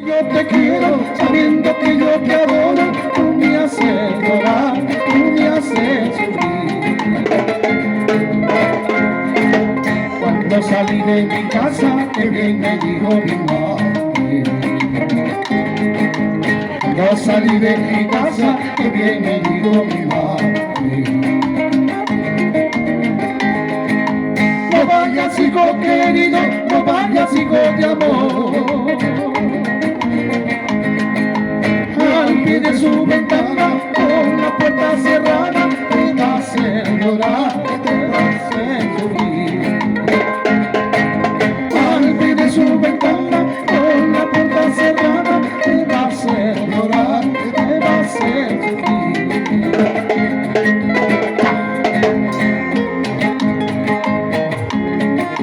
Yo te quiero, sabiendo que yo te adoro, tú me haces llorar, tú me haces sufrir. Cuando salí de mi casa, que bien me dijo mi madre. Cuando salí de mi casa, que bien me dijo mi madre. No vayas, hijo querido, no vayas, hijo de amor. Al pie de su ventana, con la puerta cerrada, te va a hacer llorar, te va a hacer sufrir. Al pie de su ventana, con la puerta cerrada, te va a hacer llorar, te va a hacer sufrir.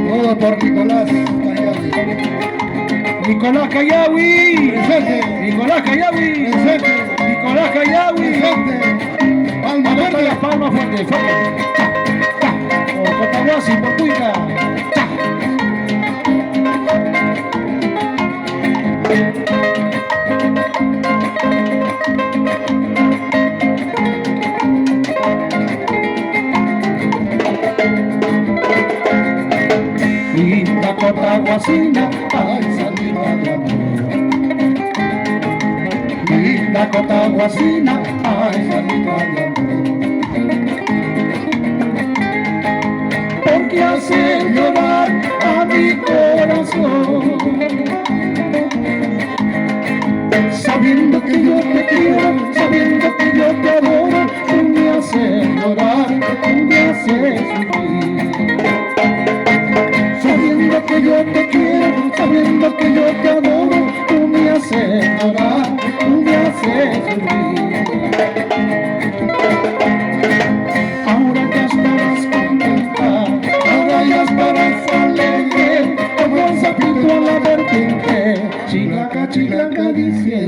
Todo por Nicolás Callawi. Nicolás Callawi. Presente. Nicolás Callawi. Presente. Nicolás Callawi. Presente. Palma verde. Las palmas fuerte, fuerte. Por Cotahuasi, por Cuica. Linda cotahuasina, ay, salida de amor. Linda cotahuasina, ay, salida de amor. Porque hace llorar a mi corazón. Sabiendo que yo te quiero, sabiendo que yo te adoro, tú me haces llorar, tú me haces sufrir. Sabiendo que yo te quiero, sabiendo que yo te adoro, tú me haces llorar, tú me haces sufrir. Ahora ya estarás contenta, ahora ya estarás alegre, como el sapito a la vertiente, chilaca, chilaca dice.